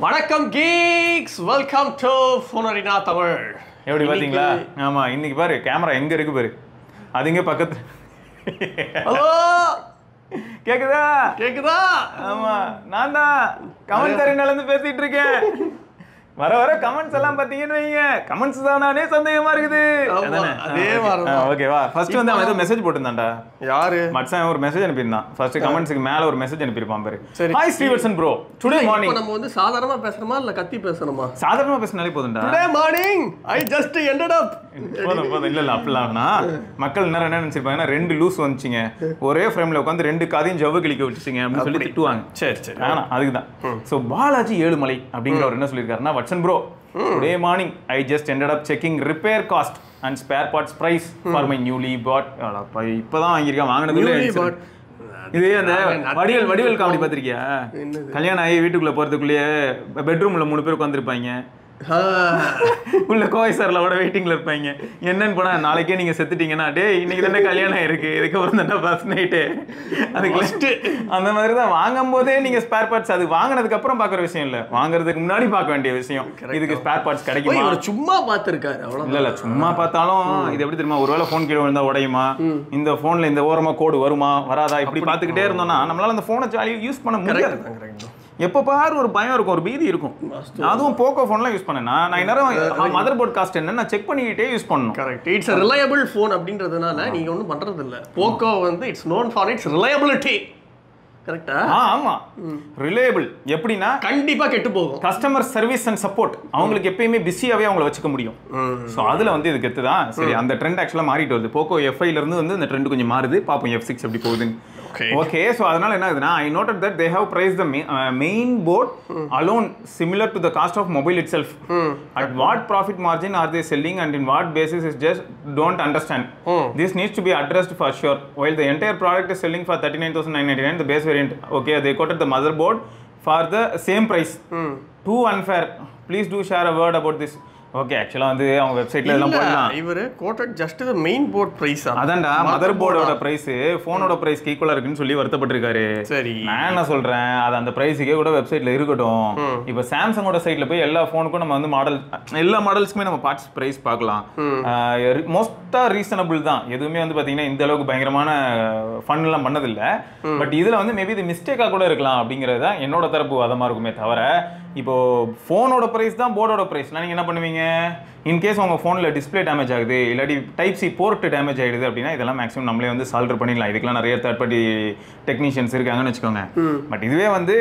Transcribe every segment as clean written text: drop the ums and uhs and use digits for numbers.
வணக்கம் geeks, welcome to Phone Arena Tamil. எப்படி பாத்தீங்களா? ஆமா, இன்னைக்கு பாரு கேமரா எங்க இருக்கு பாரு. அது இங்க பக்கத்துல. ஹலோ. கேக்குதா? ஆமா, நான் தான் கமெண்ட் அரேனால இருந்து பேசிட்டு இருக்கேன். வர வர கமெண்ட்ஸ் எல்லாம் பாத்தீங்கன்னு வைங்க, கமெண்ட்ஸ் தான் நானே சந்தேகமா இருக்குது. அதே மாதிரி தான். ஓகேவா? ஃபர்ஸ்ட் வந்து அவன் ஏதோ மெசேஜ் போட்டுருந்தான்டா. யாரு? மச்சான் ஒரு மெசேஜ் அனுப்பியிருந்தான். ஃபர்ஸ்ட் கமெண்ட்ஸ்க்கு மேல ஒரு மெசேஜ் அனுப்பியிருப்பான் பாரு. Hi Srivatsan bro, today morning. நம்ம வந்து சாதாரணமா பேசணுமா இல்ல கத்தி பேசணுமா? சாதாரணமா பேசினாலே போதும்டா. Today morning I just ended அப். போதும் இல்ல அப்படிலாம்னா மக்கள் என்ன நினைச்சிருப்பாங்கன்னா ரெண்டு லூஸ் வந்துச்சுங்க, ஒரே ஃப்ரேம்ல உட்காந்து ரெண்டு காதையும் ஜவ்வு கிளிக்க விட்டுச்சுங்க அப்படின்னு சொல்லி திட்டுவாங்க. சரி ஆனா அதுக்குதான். சோ பாலாஜி ஏழுமலை அப்படிங்கிறவர் என்ன சொல்லியிருக்காருன்னா, Vatsan bro today morning I just ended up checking repair cost and spare parts price for my newly bought. இப்பதான் வாங்கியிருக்கேன், வாங்கினது இது அந்த வடிவேல் காமெடி பாத்திருக்கியா? கல்யாணம் ஆகி வீட்டுக்குள்ள போறதுக்குள்ளேயே பெட்ரூம்ல 3 பேர் உட்காந்துருப்பாங்க, உள்ள கோயசர்ல கூட வெயிட்டிங்ல இருப்பாங்க. என்னன்னு போனா, நாளைக்கே நீங்க செத்துட்டீங்கன்னா டேய் இன்னைக்கு தானே கல்யாணம் இருக்கு, இதுக்கப்புறம் தானே ஃபர்ஸ்ட் நைட்டு. அதுக்கு அந்த மாதிரி தான் வாங்கும் போதே நீங்க ஸ்பேர் பார்ட்ஸ், அது வாங்கினதுக்கு அப்புறம் பாக்குற விஷயம் இல்ல, வாங்குறதுக்கு முன்னாடி பார்க்க வேண்டிய விஷயம். இதுக்கு ஸ்பேர் பார்ட்ஸ் கிடைக்குமா? சும்மா பாத்துருக்காரு அவ்வளவு. இல்ல சும்மா பார்த்தாலும் இது எப்படி தெரியுமா, ஒருவேளை போன் கீழே விழுந்தா உடையுமா, இந்த போன்ல இந்த ஓரமா கோடு வருமா வராதா, இப்படி பாத்துக்கிட்டே இருந்தோம்னா நம்மளால அந்த போனை ஜாலியா யூஸ் பண்ண முடியாது. எப்போ பாரு ஒரு பயம் இருக்கும், ஒரு பீதி இருக்கும். அதுவும் போக்கோ ஃபோன்லாம் யூஸ் பண்ணேன்னா நான் நேரம் மதர் போர்ட் காஸ்ட் என்ன நான் செக் பண்ணிக்கிட்டே யூஸ் பண்ணணும். கரெக்ட், இட்ஸ் ரிலையபிள் ஃபோன் அப்படின்றதுனால நீங்க ஒன்றும் பண்றது இல்லை. போக்கோ வந்து it's known for it's reliability. கரெக்டா? ஆமா, ரிலையபிள். எப்படின்னா கண்டிப்பா கெட்டு போகும். கஸ்டமர் சர்வீஸ் அண்ட் சப்போர்ட் அவங்களுக்கு எப்பயுமே பிஸியாவே அவங்கள வச்சுக்க முடியும். ஸோ அதுல வந்து இது கெத்து தான். சரி, அந்த ட்ரெண்ட் ஆக்சுவலா மாறிட்டு வருது. போக்கோ F5 இருந்து வந்து இந்த ட்ரெண்ட் கொஞ்சம் மாறுது. பாப்போம் F6 எப்படி போகுதுன்னு. Okay, so அதனால என்ன ஆகுதுன்னா, I noted that they have priced the main board alone similar to the cost of mobile itself. At what profit margin are they selling and in what basis is just don't understand. This needs to be addressed for sure. While the entire product is selling for 39,999, the base variant, okay, they quoted the motherboard for the same price. Too unfair. Please do share a word about this. Okay, actually வந்து அவங்க வெப்சைட்ல எல்லாம் போடலாம். இவரு quoted just the main board price. அதான்டா mother போர்டோட price போனோட price ஈக்குவலா இருக்குன்னு சொல்லி வருத்தப்பட்டிருக்காரு. சரி, நான் என்ன சொல்றேன், அது அந்த பிரைஸுக்கே கூட வெப்சைட்ல இருக்கட்டும். இப்போ சாம்சங்கோட சைட்ல போய் எல்லா போனுக்கும் நம்ம வந்து எல்லா மாடல்ஸ்க்குமே நம்ம பார்ட்ஸ் பிரைஸ் பார்க்கலாம். மோஸ்டா ரீசனபிள் தான். எதுவுமே வந்து பாத்தீங்கன்னா இந்த அளவுக்கு பயங்கரமான ஃபன் எல்லாம் பண்ணதில்லை. பட் இதுல வந்து மேபி இது மிஸ்டேக்கா கூட இருக்கலாம் அப்படிங்கிறது தான் என்னோட தரப்பு வாதமா இருக்குமே தவிர, இப்போ போனோட பிரைஸ் தான் போர்டோட பிரைஸ். நீங்க என்ன பண்ணுவீங்க, இன்கேஸ் உங்க போன்ல டிஸ்பிளே டேமேஜ் ஆகுது இல்லாட்டி டைப் சி போர்ட் டேமேஜ் ஆயிடுது அப்படின்னா இதெல்லாம் மேக்ஸிமம் நம்மளே வந்து சால்வ் பண்ணிடலாம். இதுக்கெல்லாம் நிறைய தேர்ட் பார்ட்டி டெக்னீஷியன்ஸ் இருக்காங்கன்னு வச்சுக்கோங்க. பட் இதுவே வந்து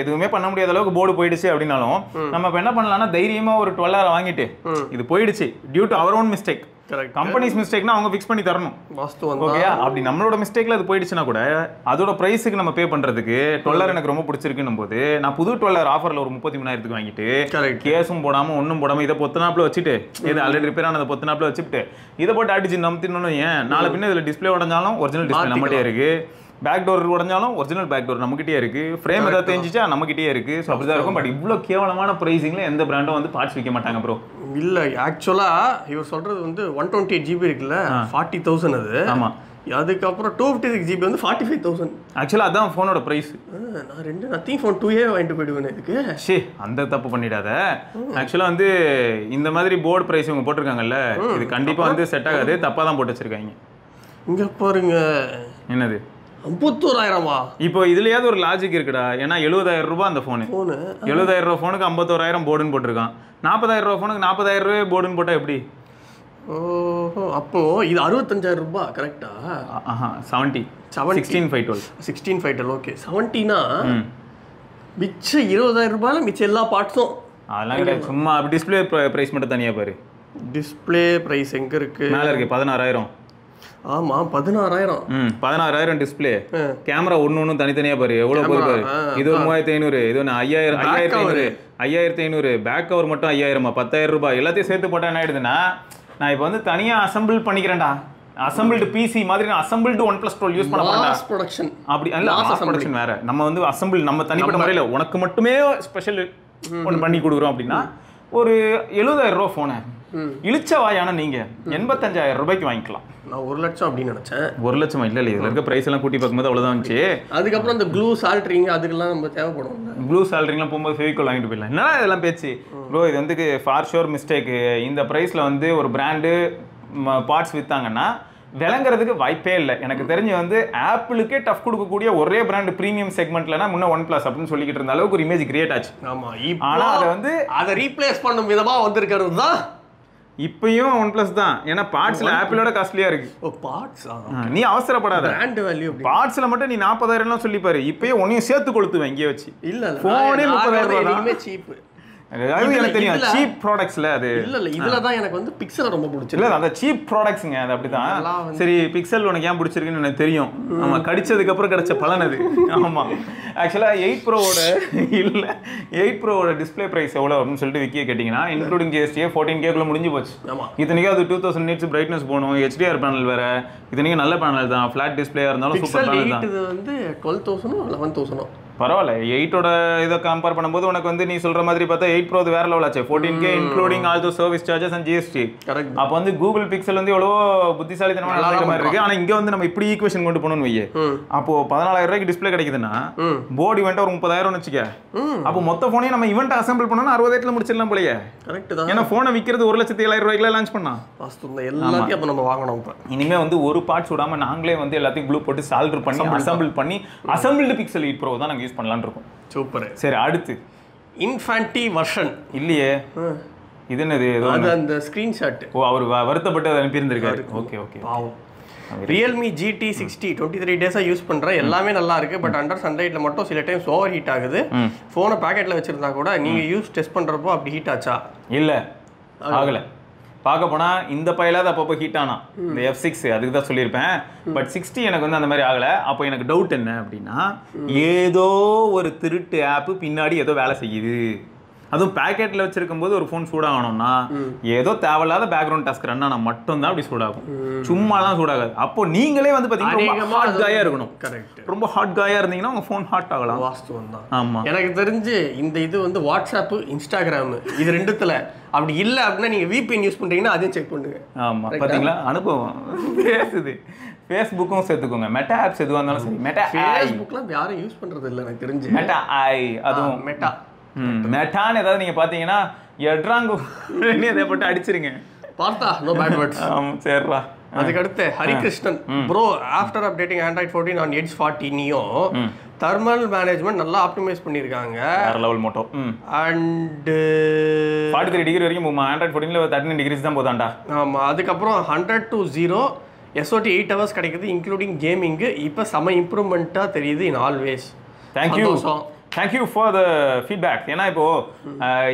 எதுவுமே பண்ண முடியாத அளவுக்கு போர்டு போயிடுச்சு அப்படின்னாலும் நம்ம இப்போ என்ன பண்ணலாம்னா, தைரியமா ஒரு 12 வாங்கிட்டு இது போயிடுச்சு due to our own mistake, companies மிஸ்டேக்னா அவங்க ஃபிக்ஸ் பண்ணி தரணும். ஓகே, அப்படி நம்மளோட மிஸ்டேக்ல அது போயிடுச்சுன்னா கூட அதோட பிரைஸுக்கு நம்ம பே பண்றதுக்கு 12 எனக்கு ரொம்ப பிடிச்சிருக்குன்னும் போது நான் புது 12 ஆஃபர்ல ஒரு 33,000 வாங்கிட்டு கேஸும் போடாம ஒன்னும் போடாம இதை பொத்தனாப்ல வச்சுட்டு, இது ஆல்ரெடி ரிப்பேர் ஆனதை பொத்தனாப்ல வச்சுட்டு இதை போட்டு அடிச்சு நம்பினோன்னு ஏன் நாளை பின்ன இதுல டிஸ்பிளே உடஞ்சாலும் ஒரிஜினல் டிஸ்பிளே நம்மகிட்டே இருக்கு, பேக் டோர் உடஞ்சாலும் ஒரிஜினல் பேக் டோர் நம்மகிட்டே இருக்கு, ஃப்ரேம் ஏதாவது தெரிஞ்சிச்சா நம்மகிட்டே இருக்கு. ஸோ அப்படிதான் இருக்கும். பட் இவ்வளோ கேவலமான பிரைசிங்ல எந்த பிராண்டும் வந்து பார்ட்ஸ் விற்க மாட்டாங்க ப்ரோ. இல்ல ஆக்சுவலா இவர் சொல்றது வந்து 128 GB இருக்குல்ல, 40,000 அது. ஆமா, அதுக்கப்புறம் 256 GB வந்து 45,000. ஆக்சுவலா அதான் போனோட பிரைஸ். நான் நத்திங் ஃபோன் 2A வாங்கிட்டு போயிடுவேன் இதுக்கு. சே, அந்த தப்பு பண்ணிடாத. ஆக்சுவலா வந்து இந்த மாதிரி போர்டு பிரைஸ் இவங்க போட்டிருக்காங்கல்ல, இது கண்டிப்பா வந்து செட் ஆகாது, தப்பா தான் போட்டு வச்சிருக்காங்க. இங்க பாருங்க, என்னது 51,000? இப்போ இதுலயாவது ஒரு லாஜிக் இருக்குடா. ஏன்னா 70,000 ரூபாய் அந்த போனு, 70,000 ரூபாய் போனுக்கு 51,000 போர்டுன்னு போட்டிருக்கான். 40,000 ரூபாய் போனுக்கு 40,000 ரூபாய் போர்டுன்னு போட்டா எப்படி? ஓஹோ, அப்போ இது 65,000 ரூபாய் கரெக்டா? 70 16,512 16,512. ஓகே, 70னா மிச்சம் 20,000 ரூபாயில மிச்சம் எல்லா பார்ட்ஸும். அதெல்லாம் கிடையாது, சும்மா டிஸ்பிளே பிரைஸ் மட்டும் தனியா பாரு. டிஸ்பிளே பிரைஸ் எங்க இருக்கு? மேல இருக்கு 16,000. ஆமா, 16,000. 16,000 டிஸ்பிளே. கேமரா ஒன்னு தனித்தனியா பாரு, எவ்வளவு போகுது பாரு. இது 3,500, இது 5,500. பேக் கவர் மட்டும் 5,000, 10,000 ரூபாய். எல்லாத்தையும் சேர்த்து போட்டா என்ன ஆயிடுதுன்னா, நான் இப்போ வந்து தனியா அசம்பிள் பண்ணிக்கிறேன்டா, அசம்பிள்டு பிசி மாதிரி நான் அசம்பிள்டு OnePlus 12 யூஸ் பண்ண மாட்டேன். ப்ரொடக்ஷன் அப்படி இல்ல, மாஸ் ப்ரொடக்ஷன் வேற. நம்ம வந்து அசம்பிள் நம்ம தனிப்பட்ட முறையில் உனக்கு மட்டுமே ஸ்பெஷல் ஒன்று பண்ணி கொடுக்குறோம் அப்படின்னா ஒரு 70,000 ரூபா ஃபோனை இழிச்ச வாயான நீங்க 85,000 ரூபாய்க்கு வாங்கிக்கலாம். நான் 1 லட்சம் அப்படின்னு நினைச்சேன். 1 லட்சம் இல்ல இதுல இருக்க பிரைஸ் எல்லாம் கூட்டி பார்க்கும்போது அவ்வளவுதான் வந்துச்சு. அதுக்கப்புறம் இந்த க்ளூ சால்ட்ரிங் அதுக்கெல்லாம் நம்ம தேவைப்படும். ப்ளூ சாலரிங்லாம் போகும்போது ஃபெவிகால் வாங்கிட்டு போயிடலாம். என்ன இதெல்லாம் பேச்சு ப்ரோ, இது வந்து ஃபார் ஷோர் மிஸ்டேக்கு. இந்த ப்ரைஸில் வந்து ஒரு பிராண்டு பார்ட்ஸ் விற்றாங்கன்னா விளங்குறதுக்கு வாய்ப்பே இல்லை. எனக்கு தெரிஞ்சு வந்து ஆப்பிளுக்கே டஃப் கொடுக்கக்கூடிய ஒரே பிராண்ட் ப்ரீமியம் செக்மெண்ட்லனா முன்ன OnePlus அப்படின்னு சொல்லிக்கிட்டு இருந்த அளவுக்கு ஒரு இமேஜ் கிரியேட் ஆச்சு. ஆமா, ஆனால் அதை வந்து அதை ரீப்ளேஸ் பண்ணும் விதமாக வந்திருக்கிறது தான் இப்பயும் OnePlus தான். ஏன்னா பார்ட்ஸ்ல ஆப்பிளோட காஸ்ட்லியா இருக்கு. ஓ பார்ட்ஸ். நீ அவசரப்படாத. பிராண்ட் வேல்யூ பார்ட்ஸ்ல மட்டும் நீ 40,000 சொல்லி பாரு. இப்பயும் ஒன்னையும் சேர்த்து கொளுத்துவேன் இங்கே வச்சு. இல்ல போனே 30,000 ரூபாய் சீப். எனக்கு தெரியும் சீப் ப்ராடக்ட்ஸ்ல அது இல்ல இதுல தான் எனக்கு வந்து பிக்சல் ரொம்ப பிடிச்சது. இல்ல அந்த சீப் ப்ராடக்ட்ஸ்ங்க அது அப்படிதான். சரி பிக்சல் உனக்கு ஏன் பிடிச்சிருக்குன்னு எனக்கு தெரியும். ஆமா, கடிச்சதுக்கு அப்புறம் கிடைச்ச பலன் அது. ஆமா, ஆக்சுவலா 8 ப்ரோவோட இல்ல 8 ப்ரோவோட டிஸ்பிளே பிரைஸ் எவ்வளவு அப்படின்னு சொல்லிட்டு விக்கிய கேட்டீங்கன்னா இன்க்ளூடிங் GST 14K குள்ள முடிஞ்சு போச்சு. இத்தனைக்கு அது 2000 nits பிரைட்னஸ் போகணும், HDR பேனல் வேற. இத்தனைக்கு நல்ல பேனல் தான், ஃபிளாட் டிஸ்பிளேயா இருந்தாலும் சூப்பர் பேனல் தான். இது வந்து 12,000 11,000 பரவாயில்ல. 8ஓட இதை கம்பேர் பண்ணும்போது உனக்கு வந்து நீ சொல்ற மாதிரி பார்த்தா 8 ப்ரோ வேற லெவல் ஆச்சு. 14K including also service charges and GST. அப்போ வந்து கூகுள் பிக்சல் வந்து எவ்வளோ புத்திசாலித்தனமா நடக்கிற மாதிரி இருக்கு. ஆனா இங்க வந்து நம்ம இப்படி ஈக்குவேஷன் கொண்டு போகணும்னு வையே, அப்போ 14,000 ரூபாய்க்கு டிஸ்பிளே கிடைக்குதுன்னா போர்டு இவெண்ட் ஒரு 30,000 வச்சுக்க. அப்போ மொத்த போனையும் நம்ம இவெண்ட் அசம்பிள் பண்ணோம்னா 60,000 முடிச்சிடலாம் போலயே. கரெக்ட் தான். ஏன்னா போனை விற்கிறது 1,07,000 ரூபாய்க்குல லான்ச் பண்ணா. எல்லாத்தையும் அப்போ நம்ம வாங்கணும். இனிமே வந்து ஒரு பார்ட்ஸ் விடாம நாங்களே வந்து எல்லாத்தையும் க்ளூ போட்டு சால்டர் பண்ணி அசம்பிள் பண்ணி அசம்பிள்டு பிக்சல் 8 ப்ரோ தான் நாங்க யூஸ் பண்ணலாம்னு இருக்கோம். சூப்பர். சரி, அடுத்து இன்ஃபான்டி வெர்ஷன் இல்லையே. இது என்னது? அது அந்த ஸ்கிரீன்ஷாட். ஓ, அவர் வருத்தப்பட்டு அதை அனுப்பியிருந்திருக்காரு. Okay okay. பாவம். Realme GT60 23 டேஸா யூஸ் பண்றேன். எல்லாமே நல்லா இருக்கு. பட் அண்டர் சன்லைட்ல மட்டும் சில டைம்ஸ் ஓவர் ஹீட் ஆகுது. போனை பாக்கெட்ல வச்சிருந்தா கூட நீங்க யூஸ் டெஸ்ட் பண்றப்போ அப்படி ஹீட் ஆச்சா? இல்ல, ஆகல. பார்க்க போனா இந்த பையிலாவது அப்பப்போ ஹீட் ஆனா இந்த F6 அதுக்கு தான் சொல்லியிருப்பேன். பட் 60 எனக்கு வந்து அந்த மாதிரி ஆகலை. அப்போ எனக்கு டவுட் என்ன அப்படின்னா, ஏதோ ஒரு திருட்டு ஆப்பு பின்னாடி ஏதோ வேலை செய்யுது. அதுவும் பேக்கெட்டில் வச்சிருக்கும் போது ஒரு ஃபோன் சூடாகணும்னா ஏதோ தேவையில்லாத பேக்ரவுண்ட் டாஸ்க் ரன் ஆனால் மட்டும்தான் அப்படி சூடாகும். சும்மாலாம் சூடாகாது. அப்போ நீங்களே வந்து பார்த்தீங்கன்னா ஹாட் காயாக இருக்கணும். கரெக்ட். ரொம்ப ஹாட் காயாக இருந்தீங்கன்னா உங்கள் ஃபோன் ஹாட் ஆகலாம். வாஸ்தவம் தான். ஆமாம், எனக்கு தெரிஞ்சு இந்த இது வந்து வாட்ஸ்அப், இன்ஸ்டாகிராம் இது ரெண்டுத்துல அப்படி இல்லை அப்படின்னா நீங்கள் VPN யூஸ் பண்ணுறீங்கன்னா அதையும் செக் பண்ணுங்க. ஆமாம், பார்த்தீங்களா அனுபவம் பேசுது. ஃபேஸ்புக்கும் சேர்த்துக்கோங்க. மெட்டா ஆப்ஸ் எதுவாக இருந்தாலும் சரி. மெட்டா ஃபேஸ்புக்லாம் யாரும் யூஸ் பண்ணுறது இல்லை எனக்கு தெரிஞ்சு. மெட்டா அதுவும் மெட்டா மெட்டான்னு ஏதாவது நீங்க பாத்தீங்கன்னா எட்ராங்கோ அதை போட்டு அடிச்சிருங்க. பார்த்தா நோ பேட் வேர்ட்ஸ். சரிடா. அதுக்கு அடுத்து Harikrishnan bro, after updating Android 14 on Edge 40 Neo thermal management நல்லா ஆப்டிமைஸ் பண்ணிருக்காங்க. வேற லெவல் மோட்டோ. அண்ட் 43 டிகிரி வரைக்கும் Android 14ல 39 டிகிரிஸ் தான் போதாண்டா. ஆமா, அதுக்கு அப்புறம் 100 to 0 SOT 8 hours கிடைக்குது இன்க்ளூடிங் கேமிங். இப்போ செம இம்ப்ரூவ்மெண்ட்டா தெரியுது இன் always. Thank you thank you for the feedback. ஏன்னா இப்போ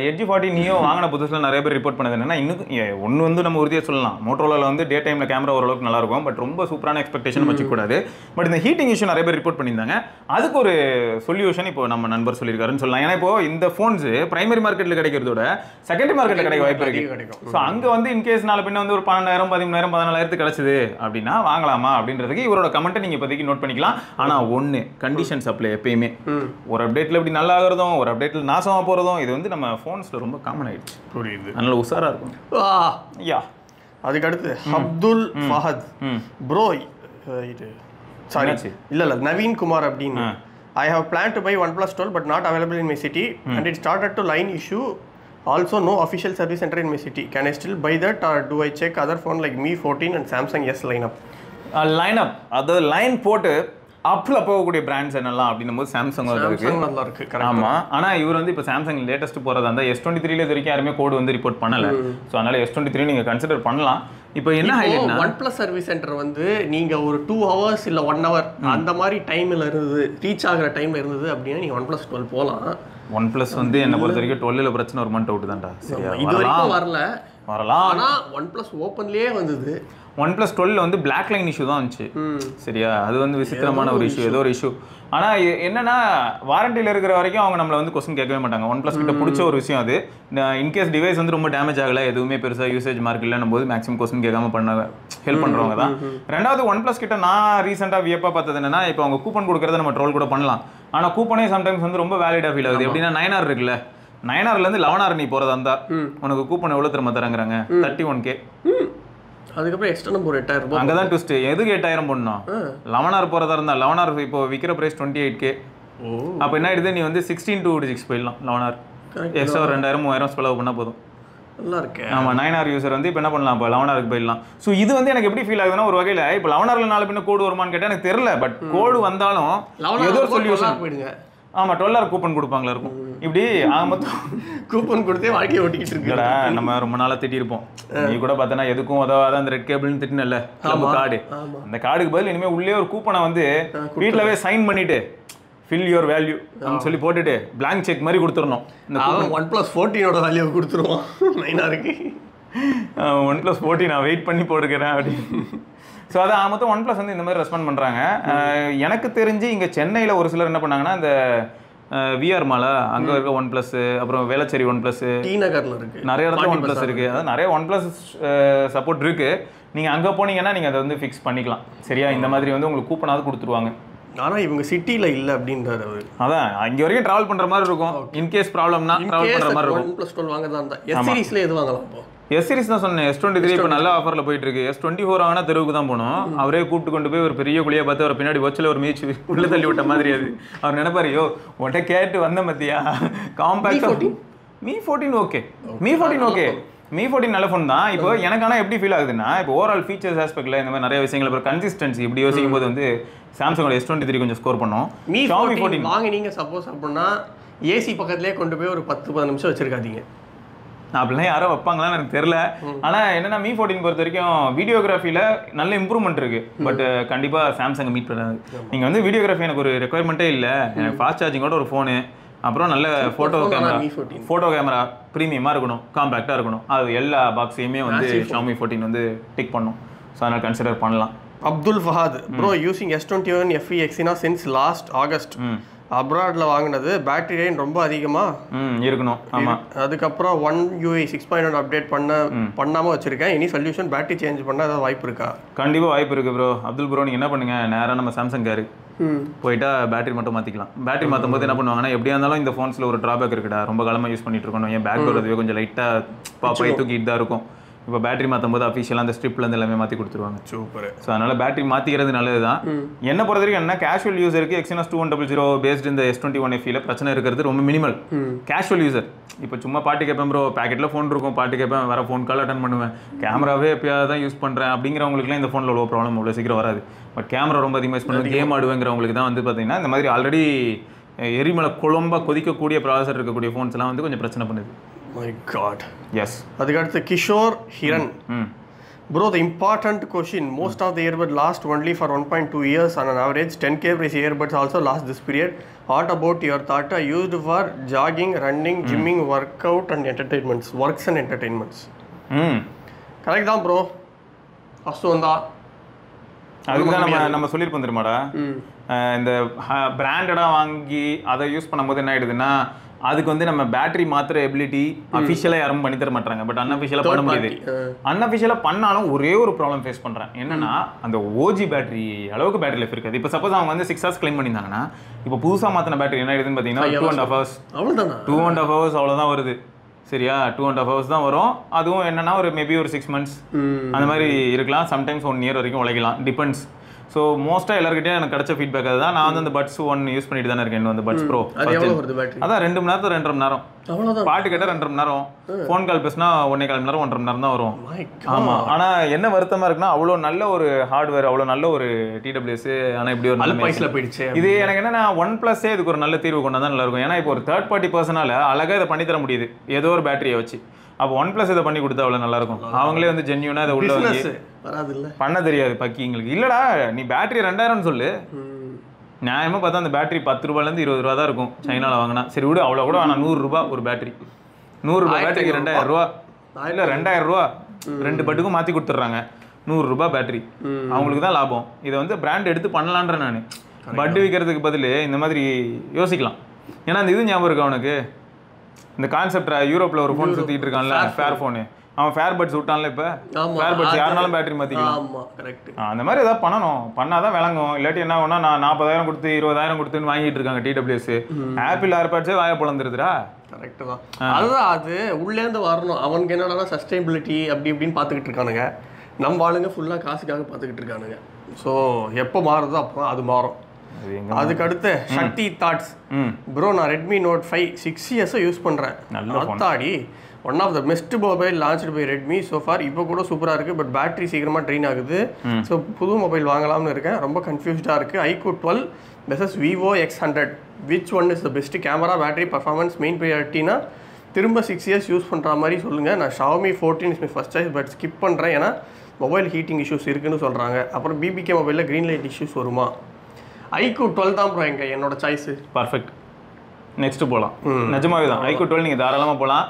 Edge 40 Neo வாங்கின புதுசில் நிறைய பேர் ரிப்போர்ட் பண்ணது என்னன்னா, இன்னும் ஒன்று வந்து நம்ம உறுதியாக சொல்லலாம், மோட்டோரோலாவில் வந்து டே டைமில் கேமரா ஓரளவுக்கு நல்லா இருக்கும். பட் ரொம்ப சூப்பரான எக்ஸ்பெக்டேஷன் வச்சுக்கூடாது. பட் இந்த ஹீட்டிங் இஷ்யூ நிறைய பேர் ரிப்போர்ட் பண்ணியிருந்தாங்க. அதுக்கு ஒரு சொல்யூஷன் இப்போ நம்ம நண்பர் சொல்லியிருக்காருன்னு சொல்லலாம். ஏன்னா இப்போ இந்த ஃபோன்ஸ் பிரைமரி மார்க்கெட்டில் கிடைக்கிறதோட செகண்டரி மார்க்கெட்டில் கிடைக்க வாய்ப்பு இருக்கு. ஸோ அங்கே வந்து இன்கேஸ் நாலு பின்ன வந்து ஒரு 12,000 13,000 14,000 கிடைச்சது அப்படின்னா வாங்கலாமா அப்படின்றதுக்கு இவரோட கமெண்ட்டை நீங்கள் இப்போதைக்கு நோட் பண்ணிக்கலாம். ஆனால் ஒன்று கண்டிஷன் சப்ளை எப்பயுமே ஒரு அப்டேட் இப்படி நல்லா ஆகுறதும் ஒரு அப்டேட்ல நாசமா போறதும் இது வந்து நம்ம போன்ஸ்ல ரொம்ப காமன் ஆயிடுச்சு. புரியுது. அதனால உஷாரா இருக்கும். யா. அதுக்கு அடுத்து அப்துல் ஃபஹத் ப்ரோ, இது சாரி இல்ல நவீன் குமார் அப்படின்னு, I have planned to buy OnePlus 12 but not available in my city and it started to line issue. Also no official service center in my city. Can I still buy that or do I check other phone like Mi 14 and Samsung S lineup? Lineup அது line போட்டு அப்பில் போகக்கூடிய brands என்னெல்லாம் அப்படின்னும் போது Samsung நல்லா இருக்கு. ஆமாம், ஆனால் இவர் வந்து இப்போ சாம்சங் லேட்டஸ்ட் போகிறதா இருந்தால் S23 இது வரைக்கும் யாருமே கோடு வந்து ரிப்போர்ட் பண்ணலை. ஸோ அதனால S23 நீங்கள் கன்சிடர் பண்ணலாம். இப்போ என்ன ஹைலைட்னா OnePlus சர்வீஸ் சென்டர் வந்து நீங்கள் ஒரு 2 hours இல்லை 1 hour அந்த மாதிரி டைமில் இருந்தது, ரீச் ஆகிற டைமில் இருந்தது அப்படின்னா நீங்கள் OnePlus 12 போகலாம். OnePlus வந்து என்னை பொறுத்த வரைக்கும் 12ல் பிரச்சனை ஒரு மந்த் அவுட் தான்டா. சரியா, இது வரைக்கும் வரலாம். ஆனால் OnePlus ஓப்பன்லேயே வந்தது. OnePlus 12 வந்து பிளாக் லைன் இஷ்யூ தான் வந்துச்சு. சரியா, அது வந்து விசித்திரமான ஒரு இஷ்யூ, ஏதோ ஒரு இஷ்யூ. ஆனால் என்னன்னா வாரண்டியில் இருக்கிற வரைக்கும் அவங்க நம்மளை வந்து கொஸ்டின் கேட்கவே மாட்டாங்க. OnePlus கிட்ட பிடிச்ச ஒரு விஷயம் அது. இன்கேஸ் டிவைஸ் வந்து ரொம்ப டேமேஜ் ஆகலை, எதுவுமே பெருசாக யூசேஜ் மார்க் இல்லைன்னும் போது மேக்ஸிமம் கொஸ்டின் கேட்காம ஹெல்ப் பண்ணுறவங்க தான். ரெண்டாவது OnePlus கிட்ட நான் ரீசெண்டாக வியப்பாக பார்த்தது என்னன்னா, இப்போ அவங்க கூப்பன் கொடுக்கறத நம்ம ட்ரோல் கூட பண்ணலாம். ஆனால் கூப்பனே சம்டைம்ஸ் வந்து ரொம்ப வேலிடாக ஃபீல் ஆகுது. எப்படின்னா 9R இருக்குல்ல, 9Rலேருந்து 11R நீ போகிறதா இருந்தா உனக்கு கூப்பன் எவ்வளோ திரும்ப தராங்கிறாங்க? 31K. அதுக்கப்புறம் எக்ஸ்ட்ரா நம்ம ஒரு 8000 அங்கே தான் ட்விஸ்ட். எதுக்கு 8000 போடணும்? 11R போகிறதா இருந்தா 11R இப்போ விற்கிற ப்ரைஸ் 28K. அப்போ என்ன ஆயிடுது, நீ வந்து 16 to 6 போயிடலாம் 11R. எக்ஸ்ட்ரா 2000-3000 செலவு பண்ணால் போதும். நல்லா இருக்கு. ஆமாம், 9R யூசர் வந்து இப்போ என்ன பண்ணலாம், இப்போ 11Rக்கு போயிடலாம். ஸோ இது வந்து எனக்கு எப்படி ஃபீல் ஆகுதுன்னா, ஒரு வகையில் இப்போ 11Rல நாலு பின்ன கோடு வருமானு கேட்டால் எனக்கு தெரியல. பட் கோடு வந்தாலும் ஏதோ ஒரு சொல்யூஷன் போயிடுங்க. ஆமாம், 12R கூப்பன் கொடுப்பாங்களா இருக்கும். இப்படி மொத்தம் கூப்பன் கொடுத்தே வாழ்க்கையை ஓட்டிக்கிட்டு இருக்கா. நம்ம ரொம்ப நாளாக திட்டிருப்போம். நீ கூட பார்த்தனா எதுக்கும் உதவாத அந்த ரெட் கேபிள்னு திட்டினல கார்டு. அந்த கார்டுக்கு பதில் இனிமேல் உள்ளே ஒரு கூப்பனை வந்து வீட்டிலவே சைன் பண்ணிட்டு ஃபில் யுவர் வேல்யூ அப்படின்னு சொல்லி போட்டுட்டு பிளாங்க் செக் மாதிரி கொடுத்துடணும். இந்த OnePlus 14ஓட வேல்யூ கொடுத்துருவோம் 9Rக்கு. OnePlus 14 நான் வெயிட் பண்ணி போட்டுக்கிறேன் அப்படின்னு. ஸோ அதான் மொத்தம் OnePlus வந்து இந்த மாதிரி ரெஸ்பாண்ட் பண்ணுறாங்க. எனக்கு தெரிஞ்சு இங்கே சென்னையில் ஒரு சிலர் என்ன பண்ணாங்கன்னா, இந்த விஆர் மாலை அங்கே இருக்க OnePlus, அப்புறம் வேளச்சேரி OnePlus, டி நகரில் இருக்குது, நிறைய இடத்துல OnePlus இருக்குது. அதாவது நிறைய OnePlus சப்போர்ட் இருக்குது. நீங்கள் அங்கே போனீங்கன்னா நீங்கள் அதை வந்து ஃபிக்ஸ் பண்ணிக்கலாம். சரியா? இந்த மாதிரி வந்து உங்களுக்கு கூப்பனாவது கொடுத்துருவாங்க. ஆனால் இவங்க சிட்டியில் இல்லை அப்படின்றாரு அவர். அதான் இங்கே வரைக்கும் ட்ராவல் பண்ணுற மாதிரி இருக்கும். இன்கேஸ் ப்ராப்ளம்னா ட்ராவல் பண்ணுற மாதிரி இருக்கும். OnePlus 12 வாங்கதான் இருந்தா எஸ் சீரிஸ்ல எது வாங்கலாம்? இப்போ எஸ் சீரிஸ் தான் சொன்னேன். S23 இப்போ நல்ல ஆஃபரில் போயிட்டு இருக்கு. S24 வாங்கினா தெருவுக்கு தான் போகணும். அவரே கூப்பிட்டு கொண்டு போய் ஒரு பெரிய குழியை பார்த்து அவர் பின்னாடி வச்சில் ஒரு மீச்சு உள்ள தள்ளி விட்ட மாதிரி. அது அவர் நினைப்பாரு, யோ உன்ட்ட கேட்டு வந்த மத்தியா compact Mi 14 okay. Mi 14 okay. Mi 14 நல்ல ஃபோன் தான். இப்போ எனக்கு ஆனால் எப்படி ஃபீல் ஆகுதுன்னா, இப்போ ஓவரால் ஃபீச்சர்ஸ் ஆஸ்பெக்டில் இந்த மாதிரி நிறைய விஷயங்கள், அப்புறம் கன்சிஸ்டன்சி இப்படி யோசிக்கும் போது வந்து சாம்சங்கோட S23 கொஞ்சம் ஸ்கோர் பண்ணோம். Mi 14 வாங்கினீங்க சப்போஸ் அப்படின்னா ஏசி பக்கத்துலேயே கொண்டு போய் ஒரு 10-15 நிமிஷம் வச்சிருக்காதீங்க. அப்படிலாம் யாரும் வைப்பாங்களான்னு எனக்கு தெரியல. ஆனால் என்னன்னா Mi 14 பொறுத்த வரைக்கும் வீடியோகிராஃபியில் நல்ல இம்ப்ரூவ்மெண்ட் இருக்கு. பட் கண்டிப்பாக சாம்சங் மீட் பண்ணாது. நீங்கள் வந்து வீடியோகிராஃபி எனக்கு ஒரு ரெக்குயர்மெண்ட்டே இல்லை. எனக்கு ஃபாஸ்ட் சார்ஜிங்கோட ஒரு ஃபோனு, அப்புறம் நல்ல ஃபோட்டோ கேமரா ப்ரீமியமாக இருக்கணும், காம்பேக்டாக இருக்கணும். அது எல்லா பாக்ஸையுமே வந்து Xiaomi 14 வந்து டிக் பண்ணும். ஸோ அதனால் கன்சிடர் பண்ணலாம். Abdul Fahad bro using S21 FE Exynos since last August. அப்ராட்ல வாங்கினது பேட்டரி லைன் ரொம்ப அதிகமாக இருக்கணும். ஆமாம், அதுக்கப்புறம் 1 UI 6.1 அப்டேட் பண்ணாமல் வச்சுருக்கேன். இனி சொல்யூஷன் பேட்டரி சேஞ்ச் பண்ண ஏதாவது வாய்ப்பு இருக்கா? கண்டிப்பாக வாய்ப்பு இருக்குது ப்ரோ. அப்துல் ப்ரோ நீங்கள் என்ன பண்ணுங்கள், நேராக நம்ம சாம்சங் காரு போயிட்டா பேட்டரி மட்டும் மாற்றிக்கலாம். பேட்டரி மாற்றும் போது என்ன பண்ணுவாங்கன்னா, எப்படியா இருந்தாலும் இந்த ஃபோன்ஸில் ஒரு ட்ராபேக் இருக்குடா, ரொம்ப காலமாக யூஸ் பண்ணிட்டு இருக்கணும், என் பேக் அதுவே கொஞ்சம் லைட்டாக பாப்பாய் தூக்கிட்டு தான் இருக்கும். இப்போ பேட்டரி மாற்றும் போது அஃபிஷியலாக அந்த ஸ்ட்ரிப்லேருந்து எல்லாமே மாற்றி கொடுத்துருவாங்க. சூப்பர். ஸோ அதனால் பேட்டரி மாற்றிக்கிறது நல்லது தான். என்ன பொறுத்த வரைக்கும் என்ன, கேஷுவல் யூசருக்கு Exynos 2100 பேஸ்ட் இந்த S21 FE பிரச்சனை இருக்கிறது ரொம்ப மினிமல். கேஷுவல் யூசர் இப்போ சும்மா பாட்டு கேட்பேன் ப்ரோ, பேக்கெட்டில் ஃபோன் இருக்கும், பாட்டு கேட்பேன், வேறு ஃபோன் கால் அட்டன் பண்ணுவேன், கேமராவே எப்பயாவது தான் யூஸ் பண்ணுறேன் அப்படிங்கிறவங்களுக்குலாம் இந்த ஃபோனில் அவ்வளோ ப்ராப்ளம் அவ்வளோ சீக்கிரம் வராது. பட் கேமரா ரொம்ப அதிகமாக யூஸ் பண்ணுவேன், கேம் ஆடுவேங்கிறவங்களுக்கு தான் வந்து பார்த்தீங்கன்னா இந்த மாதிரி ஆல்ரெடி எரிமலை குழம்பா கொதிக்கக்கூடிய ப்ராசஸர் இருக்கக்கூடிய ஃபோன்ஸ் எல்லாம் வந்து கொஞ்சம் பிரச்சனை பண்ணுது. My God. Yes. அதுக்கடுத்து Kishore Hiran. Bro, the important question, most of the earbuds last only for 1.2 years on an average. 10K price earbuds also last this period. What about your thought? Used for jogging, running, gymming, workout and entertainments. Works and entertainments. Correct தான் bro. First வந்தா அதுதான் நம்ம சொல்லியிருப்போம் தெரியுமாடா, இந்த பிராண்டடாக வாங்கி அதை use பண்ணும்போது என்ன ஆயிடுதுன்னா, அதுக்கு வந்து நம்ம பேட்டரி மாத்திர எபிலிட்டி அஃபிஷியலாக யாரும் பண்ணி தர மாட்டாங்க. பட் அன்அஃபிஷியலாக பண்ண முடியுது. அன்அஃபிஷியலாக பண்ணாலும் ஒரே ஒரு ப்ராப்ளம் ஃபேஸ் பண்ணுறேன். என்னன்னா, அந்த ஓஜி பேட்டரி அளவுக்கு பேட்டரி லைஃப் இருக்காது. இப்போ சப்போஸ் அவங்க வந்து 6 hours கிளைம் பண்ணியிருந்தாங்கன்னா, இப்போ புதுசாக மாற்றின பேட்டரி என்ன ஆயிடுதுன்னு பார்த்தீங்கன்னா 2.5 hours. அவ்வளோதான் 2.5 hours அவ்வளோதான் வருது. சரியா? 2.5 hours தான் வரும். அதுவும் என்னன்னா ஒரு மேபி ஒரு 6 months அந்த மாதிரி இருக்கலாம். சம்டைம்ஸ் 1 year வரைக்கும் உழைக்கலாம், டிபெண்ட்ஸ். ஸோ மோஸ்ட்டாக எல்லாருக்கிட்டையும் எனக்கு கிடைச்ச ஃபீட்பேக் அதுதான். நான் வந்து அந்த பட்ஸ் 1 யூஸ் பண்ணிட்டு தானே இருக்கேன். அந்த பட்ஸ் ப்ரோ அதான் 2 மணி நேரத்தில் 2.5 மணி நேரம், பாட்டு கேட்டால் 2.5 மணி நேரம், ஃபோன் கால் பேசினா 1.25 மணி நேரம் 1.5 மணி நேரம் தான் வரும். ஆமாம். ஆனால் என்ன வருத்தமாக இருக்குன்னா, அவ்வளோ நல்ல ஒரு ஹார்ட்வேர், அவ்வளோ நல்ல ஒரு TWS, ஆனால் இப்படி ஒரு நல்ல பைஸில் போயிடுச்சு. இது எனக்கு என்னன்னா OnePlus இதுக்கு ஒரு நல்ல தீர்வு கொண்டு தான் நல்லா இருக்கும். ஏன்னா இப்போ ஒரு தேர்ட் பார்ட்டி பர்சனால அழகாக இதை பண்ணி தர முடியுது, ஏதோ ஒரு பேட்டரியை வச்சு. அப்போ OnePlus இதை பண்ணி கொடுத்தா அவ்வளோ நல்லா இருக்கும். அவங்களே வந்து ஜென்யூனா இதை உள்ள பண்ண தெரியாது பக்கிங்களுக்கு. இல்லடா நீ பேட்டரி 2000 சொல்லு, நியாயமாக பார்த்தா அந்த பேட்டரி 10 ரூபாயிலேருந்து 20 ரூபா தான் இருக்கும் சைனாவில் வாங்கினா. சரி விடு, அவ்வளோ கூட வேணாம். 100 ரூபா ஒரு பேட்டரி, 100 ரூபா பேட்டரிக்கு 2000 ரூபா, இல்லை 2000 ரூபா 2 பட்டுக்கும் மாற்றி கொடுத்துட்றாங்க. 100 ரூபா பேட்டரி அவங்களுக்கு தான் லாபம். இதை வந்து பிராண்ட் எடுத்து பண்ணலான்ற நான் பட்டு விற்கிறதுக்கு பதில் இந்த மாதிரி யோசிக்கலாம். ஏன்னா அந்த இது ஞாபகம் இருக்கா உனக்கு, இந்த கான்செப்ட் யூரோப்ல ஒரு ஃபோன் சுத்திட்டு இருக்கான்ல ஃபேர் ஃபோனு, அவன் ஃபேர் பட்ஸ் விட்டான்ல இப்போ ஃபேர் பட்ஸ் யாருனாலும் பேட்டரி மாற்றிக்கலாம். ஆமாம் கரெக்ட். அந்த மாதிரி ஏதாவது பண்ணணும், பண்ணாதான் விளங்கும். இல்லாட்டி என்ன ஆகும்னா நான் 40,000 கொடுத்து 20,000 கொடுத்துன்னு வாங்கிட்டு இருக்காங்க TWS. ஆப்பிள் ஏர்பாட்ஸே வாய பிளந்துருதுடா. கரெக்ட் தான். அதுதான் அது உள்ளேருந்து வரணும். அவனுக்கு என்னன்னா சஸ்டைனபிலிட்டி அப்படி இப்படின்னு பார்த்துக்கிட்டு இருக்கானுங்க. நம்ம ஆளுங்க ஃபுல்லாக காசுக்காக பார்த்துக்கிட்டு இருக்கானுங்க. ஸோ எப்போ மாறுதோ அப்போ அது மாறும். அதுக்கு அடுத்து சக்தி தாட்ஸ் ப்ரோ, நான் ரெட்மி நோட் 5 6 இயர்ஸாக யூஸ் பண்ணுறேன். அத்தாடி one of the best mobile launched by Redmi so far. இப்போ கூட சூப்பராக இருக்குது, பட் பேட்டரி சீக்கிரமாக ட்ரெயின் ஆகுது. ஸோ புது மொபைல் வாங்கலாம்னு இருக்கேன். ரொம்ப கன்ஃபியூஸ்டாக இருக்குது. iQOO 12 versus Vivo X100 which one is the best? Camera, battery, performance, main ப்ரையாரிட்டினா திரும்ப 6 இயர்ஸ் யூஸ் பண்ணுற மாதிரி சொல்லுங்கள். நான் Xiaomi 14 is my first choice, but skip பண்ணுறேன் ஏன்னா மொபைல் ஹீட்டிங் இஷ்யூஸ் இருக்குன்னு சொல்கிறாங்க. அப்புறம் BBK மொபைலில் க்ரீன் லைட் இஷ்யூஸ் வருமா? iQOO 12 தான் ப்ரோ என்னோட சாய்ஸு. பர்ஃபெக்ட். நெக்ஸ்ட் போகலாம். நிஜமாவே தான் iQOO 12 நீங்கள் தாராளமாக போகலாம்.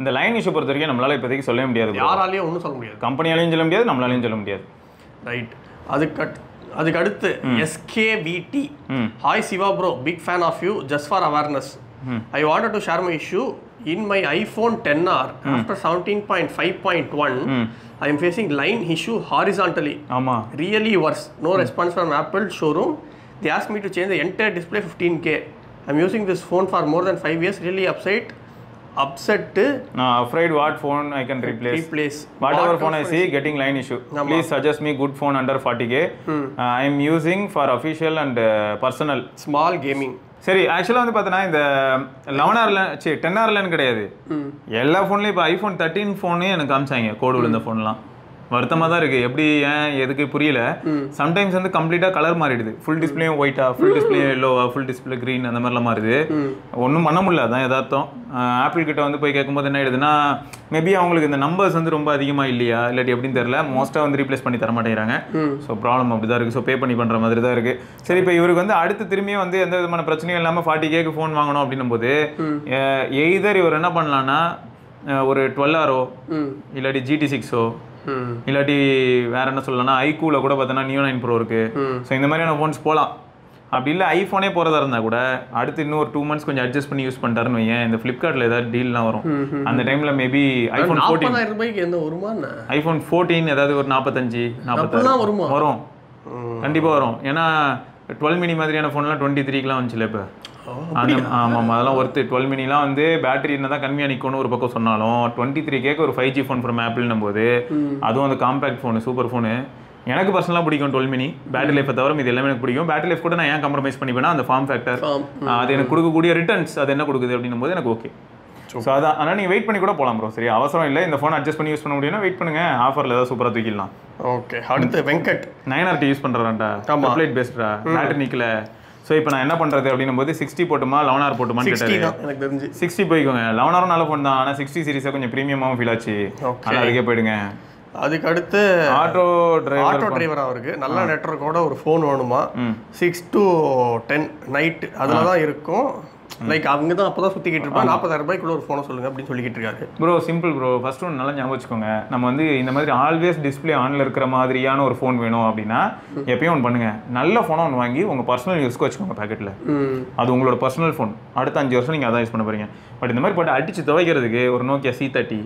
இந்த லைன் இஷ்யூ பொறுத்த வரைக்கும் நம்மளால இப்போதைக்கு சொல்ல முடியாது, யாராலையும் ஒன்றும் சொல்ல முடியாது, கம்பெனியாலையும் சொல்ல முடியாது, நம்மளாலையும் சொல்ல முடியாது. ரைட். அதுக்கு அடுத்து SKVT. Hi Siva bro, big fan of you. Just for awareness I wanted to share my issue. In my iPhone XR after 17.5.1 I am facing line issue horizontally. Really worse. No response from Apple showroom. They asked me to change the entire display 15K. I'm using this phone for more than 5 years. Really upset. Afraid what phone I can replace. Whatever phone I see getting line issue. Please suggest me good phone under 40K. I am using for official and personal. Small gaming. சரி, ஆக்சுவலாக வந்து பார்த்தீங்கன்னா இந்த 11R 10R கிடையாது, எல்லா ஃபோன்லேயும் இப்போ iPhone 13 ஃபோனே எனக்கு காமிச்சாங்க கோடு விழுந்த ஃபோன்லாம். வருத்தமாக தான் இருக்குது, எப்படி ஏன் எதுக்கு புரியல. சம்டைம்ஸ் வந்து கம்ப்ளீட்டாக கலர் மாறிடுது, ஃபுல் டிஸ்பிளேயும் ஒயிட்டா, ஃபுல் டிஸ்பிளே எல்லோவா, ஃபுல் டிஸ்பிளே க்ரீன், அந்த மாதிரிலாம் மாறுது. ஒன்றும் பண்ண முடியல, அதான் எதார்த்தம். ஆப்பிள் கிட்ட வந்து போய் கேட்கும்போது என்ன ஆயிடுதுன்னா, மேபி அவங்களுக்கு இந்த நம்பர்ஸ் வந்து ரொம்ப அதிகமாக இல்லையா இல்லாட்டி எப்படின்னு தெரியல, மோஸ்ட்டாக வந்து ரீப்ளேஸ் பண்ணி தர மாட்டேங்கிறாங்க. ஸோ ப்ராப்ளம் அப்படி தான் இருக்குது. ஸோ பே பண்ணி பண்ணுற மாதிரி தான் இருக்குது. சரி, இப்போ இவருக்கு வந்து அடுத்து திரும்பியும் வந்து எந்த விதமான பிரச்சனையும் இல்லாமல் 40K ஃபோன் வாங்கணும் அப்படின்னும் போது எய்தர் இவர் என்ன பண்ணலான்னா ஒரு 12R இல்லாட்டி GT6 இல்லாட்டி வேற என்ன சொல்லலாம்னா iQOOல கூட பார்த்தோன்னா Neo 9 Pro இருக்கு. ஸோ இந்த மாதிரியான ஃபோன்ஸ் போகலாம். அப்படி இல்லை ஐஃபோனே போகிறதா இருந்தால் கூட அடுத்து இன்னும் ஒரு 2 months கொஞ்சம் அட்ஜஸ்ட் பண்ணி யூஸ் பண்ணிட்டாருன்னு வையன், இந்த ஃப்ளிப்கார்ட்டில் ஏதாவது டீல்லாம் வரும். அந்த டைமில் மேபி iPhone 14 ஏதாவது ஒரு 45-46 வரும், கண்டிப்பாக வரும். ஏன்னா 12 mini மாதிரியான ஃபோன்லாம் 23க்குலாம் வந்துச்சுல இப்போ. அந்த ஆமாம், அதெல்லாம் ஒருத்து 12 miniலாம் வந்து பேட்டரி என்ன தான் கம்மியாக நிற்கணும்னு ஒரு பக்கம் சொன்னாலும் 23K ஒரு 5G ஃபோன் ஃப்ரம் ஆப்பிள்னும் போது அதுவும் அந்த காம்பேக்ட் ஃபோனு, சூப்பர் ஃபோனு. எனக்கு பர்சனலாக பிடிக்கும் 12 mini. பேட்டரி லைஃப்பை தவிர இது எல்லாமே எனக்கு பிடிக்கும். பேட்டரி லைஃப் கூட நான் ஏன் காம்ப்ரமைஸ் பண்ணிப்பேன்னா அந்த ஃபார்ம் ஃபேக்டர், அது எனக்கு கொடுக்கக்கூடிய ரிட்டர்ன்ஸ் அது என்ன கொடுக்குது அப்படின்னும் போது எனக்கு ஓகே. ஸோ அதான், ஆனால் நீங்கள் வெயிட் பண்ணி கூட போகலாம் ப்ரோ. சரி, அவசரம் இல்லை, இந்த ஃபோன் அட்ஜஸ்ட் பண்ணி யூஸ் பண்ண முடியும்னா வெயிட் பண்ணுங்க, ஆஃபரில் ஏதாவது சூப்பராக தூக்கிடலாம். ஓகே. அடுத்து வெங்கட் 9RT யூஸ் பண்ணுறான்டா, டெம்ப்ளேட் பேஸ்டா, பேட்டரி நிற்கல. ஸோ இப்போ நான் என்ன பண்ணுறது அப்படின்னும் போது 60 போட்டுமா 11R போட்டுமான்னு கேட்டாரு. எனக்கு தெரிஞ்சு 60 போய்க்கோங்க. 11R நல்ல ஃபோன் தான், ஆனால் 60 சீரிஸாக கொஞ்சம் ப்ரீமியமாகவும் ஃபீல் ஆச்சு, நல்லா அதுக்கே போயிடுங்க. அதுக்கு அடுத்து ஆட்டோ டிரைவராக இருக்கு. நல்ல நெட்வொர்க்கோட ஒரு ஃபோன் வேணுமா, 6 to 10 நைட் அதில் தான் இருக்கும். லைக் அவங்க தான் அப்போ தான் சுற்றிக்கிட்டு இருப்பாங்க. 40,000 ரூபாய்க்குள்ள ஒரு ஃபோனை சொல்லுங்க அப்படின்னு சொல்லிக்கிட்டு இருக்காரு. ப்ரோ சிம்பிள் ப்ரோ, ஃபர்ஸ்ட் ஒன்று நல்லா ஞாபகம் வச்சுக்கோங்க, நம்ம வந்து இந்த மாதிரி ஆல்வேஸ் டிஸ்பிளே ஆனில் இருக்கிற மாதிரியான ஒரு ஃபோன் வேணும் அப்படின்னா எப்பயும் ஒன்று பண்ணுங்க, நல்ல ஃபோனை ஒன்று வாங்கி உங்கள் பர்சனல் யூஸ்க்கு வச்சுக்கோங்க பேக்கெட்டில். அது உங்களோட பர்சனல் ஃபோன், அடுத்த 5 வருஷம் நீங்கள் அதான் யூஸ் பண்ண போறீங்க. பட் இந்த மாதிரி போட்டு அடிச்சு துவைக்கிறதுக்கு ஒரு Nokia C30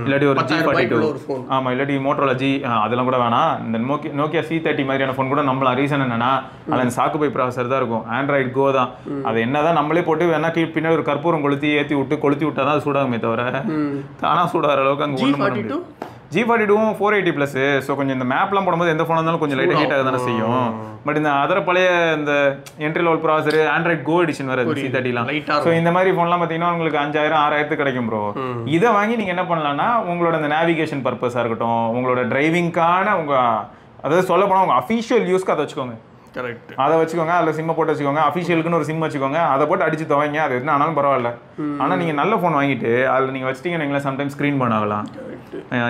இல்லாட்டி ஒரு G42, ஆமாம், இல்லாட்டி Motorola G, அதெல்லாம் கூட வேணாம். இந்த Nokia C30 மாதிரியான ஃபோன் கூட நம்மள ரீசன் என்னன்னா அதில் அந்த சாக்கு பை ப்ராசஸர் தான் இருக்கும், ஆண்ட்ராய்டு கோ தான். அது என்னதான் நம்மளே போட்டு வேணா பின்னாடி ஒரு கற்பூரம் கொளுத்தி கொளுத்தி விட்டா தான் அது சூடாகுமே தவிர தானா சூடாகிற அளவுக்கு அங்கே ஒன்று. G42 480+. ஸோ கொஞ்சம் இந்த மேப்லாம் போடும்போது எந்த ஃபோனாக இருந்தாலும் கொஞ்சம் லைட்டாக ஹீட் ஆக தானே செய்யும். பட் இந்த அதர பழைய இந்த entry level processor, Android Go edition வேறு C30லாம். ஸோ இந்த மாதிரி ஃபோன்லாம் பார்த்தீங்கன்னா உங்களுக்கு 5,000-6,000 கிடைக்கும் ப்ரோ. இதை வாங்கி நீங்கள் என்ன பண்ணலாம்னா உங்களோட இந்த நேவிகேஷன் பர்பஸாக இருக்கட்டும், உங்களோட டிரைவிங்கான அதாவது சொல்ல போனால் உங்கள் அஃபிஷியல் யூஸ்க்கு அதை வச்சுக்கோங்க. கரெக்ட், அதை வச்சுக்கோங்க. அதில் சிம்மை போட்டு வச்சுக்கோங்க, அஃபிஷியலுக்குன்னு ஒரு சிம் வச்சுக்கோங்க, அதை போட்டு அடிச்சு துவைங்க, அது என்ன ஆனாலும் பரவாயில்ல. ஆனால் நீங்கள் நல்ல ஃபோன் வாங்கிட்டு அதில் நீங்கள் வச்சிட்டீங்கன்னு சம்டைம்ஸ் ஸ்க்ரீன் பர்ன் ஆகலாம்.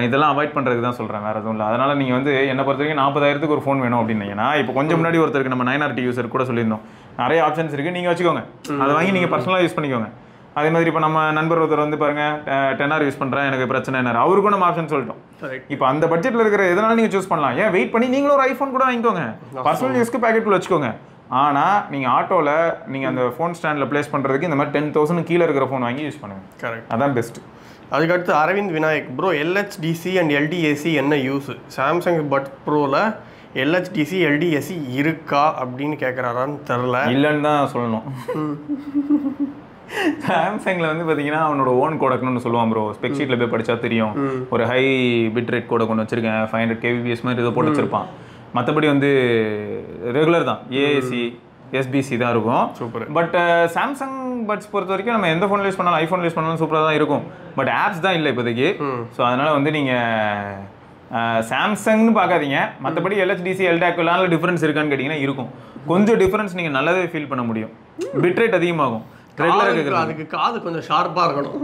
இதெல்லாம் அவாய்ட் பண்ணுறதுக்கு தான் சொல்கிறேன், வேறு எதுவும் இல்லை. அதனால் நீங்கள் வந்து என்னை பொறுத்த வரைக்கும் 40,000 ஒரு ஃபோன் வேணும் அப்படின்னீங்கன்னா, இப்போ கொஞ்சம் முன்னாடி ஒருத்தருக்கு நம்ம 9RT யூஸர் கூட சொல்லியிருந்தோம், நிறைய ஆப்ஷன்ஸ் இருக்குது, நீங்கள் வச்சுக்கோங்க, அதை வாங்கி நீங்கள் பர்சனலாக யூஸ் பண்ணிக்கோங்க. அதே மாதிரி இப்போ நம்ம நண்பர் ஒருத்தர் வந்து பாருங்க 10R யூஸ் பண்ணுறேன், எனக்கு பிரச்சனை என்ன, அவருக்கும் நம்ம ஆப்ஷன் சொல்லிட்டோம். இப்போ அந்த பட்ஜெட்டில் இருக்கிற எதனால நீங்கள் சூஸ் பண்ணலாம். ஏன் வெயிட் பண்ணி நீங்களும் ஒரு ஐஃபோன் கூட வாங்கிக்கோங்க, பர்சனல் யூஸ்க்கு பேக்கெட்டுக்குள்ள வச்சுக்கோங்க. ஆனால் நீங்கள் ஆட்டோவில் நீங்கள் அந்த ஃபோன் ஸ்டாண்டில் ப்ளேஸ் பண்ணுறதுக்கு இந்த மாதிரி 10,000 கீழே இருக்கிற ஃபோன் வாங்கி யூஸ் பண்ணுங்கள். கரெக்ட், அதான் பெஸ்ட்டு. அதுக்கடுத்து Aravind Vinayak bro, LHDC and LDAC என்ன யூஸ்? சாம்சங் பட்ஸ் ப்ரோவில் LHDC LDAC இருக்கா அப்படின்னு கேட்குறாரான்னு தெரில. இல்லைன்னு தான் சொல்லணும். சாம்சங்கில் வந்து பார்த்தீங்கன்னா அவனோட ஓன் கோடக்னு சொல்லுவான் ப்ரோ. ஸ்பெக் ஷீட்டில் போய் படித்தா தெரியும். ஒரு ஹை பிட் ரேட் கோடக் ஒன்று வச்சுருக்கேன், 500 kbps மாதிரி இதை போட்டு வச்சுருப்பான். மற்றபடி வந்து ரெகுலர் தான், AAC SBC தான் இருக்கும். சூப்பர். பட் சாம்சங் பட்ஸ் பொறுத்த வரைக்கும் நம்ம எந்த ஃபோன் யூஸ் பண்ணாலும், ஐஃபோன் யூஸ் பண்ணாலும் சூப்பராக தான் இருக்கும். பட் ஆப்ஸ் தான் இல்லை இப்போதைக்கு. ஸோ அதனால் வந்து நீங்கள் சாம்சங்னு பார்க்காதீங்க. மற்றபடி LHDC LDAC டிஃப்ரென்ஸ் இருக்கான்னு கேட்டிங்கன்னா இருக்கும். கொஞ்சம் டிஃப்ரென்ஸ் நீங்கள் நல்லாவே ஃபீல் பண்ண முடியும். பிட் ரேட் அதிகமாகும். அதுக்கு காது கொஞ்சம் ஷார்ப்பாக இருக்கணும்.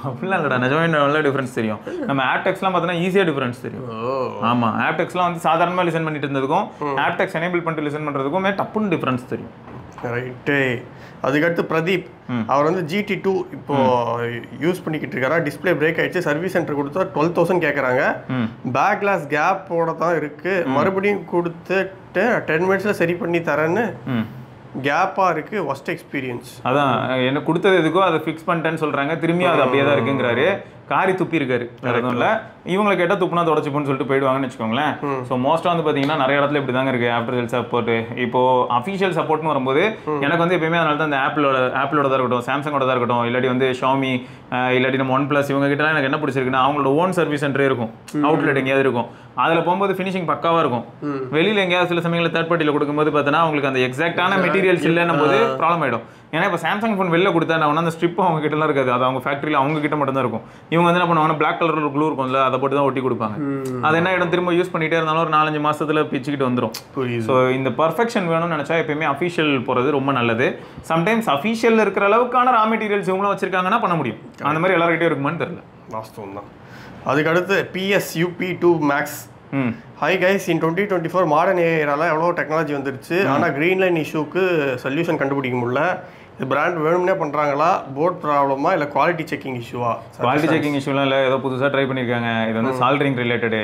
அப்படிலாம் இல்லைடா, நிஜமே நல்ல டிஃப்ரென்ஸ் தெரியும். நம்ம ஆப்டெக்ஸ்லாம் பார்த்தோன்னா ஈஸியாக டிஃப்ரென்ஸ் தெரியும். ஆமாம், ஆப்டெக்ஸ்லாம் வந்து சாதாரணமாக லிசன் பண்ணிட்டு இருந்ததுக்கும் ஆப்டெக்ஸ் எனேபிள் பண்ணிட்டு லிசன் பண்ணுறதுக்குமே டப்புன்னு டிஃப்ரென்ஸ் தெரியும். ரைட்டு. அதுக்கடுத்து பிரதீப், அவர் வந்து GT2 இப்போ யூஸ் பண்ணிக்கிட்டு இருக்காரா. டிஸ்பிளே பிரேக் ஆயிடுச்சு, சர்வீஸ் சென்டர் கொடுத்தா 12,000 கேட்குறாங்க. பேக் கிளாஸ் கேப்போட தான் இருக்கு. மறுபடியும் கொடுத்துட்டு 10 minutesல சரி பண்ணி தரேன்னு கேப்பாக இருக்குது. Worst experience. அதான் என்ன கொடுத்தது எதுக்கோ அதை ஃபிக்ஸ் பண்ணிட்டேன்னு சொல்கிறாங்க. திரும்பி அது அப்படியே தான் இருக்குங்கிறாரு. காரி துப்பி இருக்காரு. அதுவும் இல்லை, இவங்களை கேட்டால் துப்புனா தொடச்சிப்போன்னு சொல்லிட்டு போயிடுவாங்கன்னு வச்சுக்கோங்களேன். ஸோ மோஸ்ட்டாக வந்து பார்த்தீங்கன்னா நிறைய இடத்துல இப்படி தாங்க இருக்குது ஆஃப்டர் சேல் சப்போர்ட். இப்போ அஃபிஷியல் சப்போர்ட்னு வரும்போது எனக்கு வந்து எப்பயுமே அதனால தான் இந்த ஆப்பிளோட தான் இருக்கட்டும், சாம்சங்கோட தான் இருக்கட்டும், இல்லாட்டி வந்து ஷாமி, இல்லாட்டி நம்ம OnePlus, இவங்க கிட்டலாம் எனக்கு என்ன பிடிச்சிருக்குன்னா அவங்களோட ஓன் சர்வீஸ் சென்டரே இருக்கும், அவுட்லெட் எங்கேயாவது இருக்கும். அதில் போகும்போது ஃபினிஷிங் பக்காவாக இருக்கும். வெளியில் எங்கேயாவது சில சமயங்களில் தேர்ட் பார்ட்டியில் கொடுக்கும்போது பார்த்தோன்னா அவங்களுக்கு அந்த எக்ஸாக்டான மெட்டீரியல்ஸ் இல்லைன்னும் போது ப்ராப்ளம் ஆகிடும். ஏன்னா இப்போ சாம்சங் ஃபோன் வெளில கொடுத்தா நான் அந்த ஸ்ட்ரிப்பும் அவங்க கிட்டலாம் இருக்காது, அது அவங்க ஃபேக்ட்ரியில் அவங்க கிட்ட மட்டும் தான் இருக்கும். இவங்க வந்து என்ன பண்ணுவாங்கன்னா பிளாக் கலர் க்ளூ இருக்கும்ல, அதை போட்டு தான் ஒட்டி கொடுப்பாங்க. அது என்ன இடம் திரும்ப யூஸ் பண்ணிட்டே இருந்தாலும் ஒரு 4-5 மாசத்துல பிச்சுக்கிட்டு வந்துடும். ஸோ இந்த பர்ஃபெக்ஷன் வேணும்னு நினச்சா எப்பயுமே அஃபிஷியல் போகிறது ரொம்ப நல்லது. சம்டைம்ஸ் அஃபிஷியல் இருக்கிற அளவுக்கான ரா மெட்டீரியல்ஸ் இவங்களும் வச்சிருக்காங்கன்னா பண்ண முடியும். அந்த மாதிரி எல்லாருக்கிட்டே இருக்குமான்னு தெரியல. வாஸ்தவம் தான். அதுக்கடுத்து PSUP2 Max. ஹை கைஸ், இன் 2024 மாடர்ன் ஏரால எவ்வளோ டெக்னாலஜி வந்துருச்சு, ஆனால் க்ரீன் லைன் இஷ்யூக்கு சொல்யூஷன் கண்டுபிடிக்க முடியல. இது பிராண்ட் வேணும்னே பண்ணுறாங்களா, போர்ட் ப்ராப்ளமா, இல்லை குவாலிட்டி செக்கிங் இஷ்யூவா? குவாலிட்டி செக்கிங் இஷ்யூலாம் இல்லை, ஏதோ புதுசாக ட்ரை பண்ணியிருக்காங்க. இது வந்து சால்ட்ரிங் ரிலேட்டடு,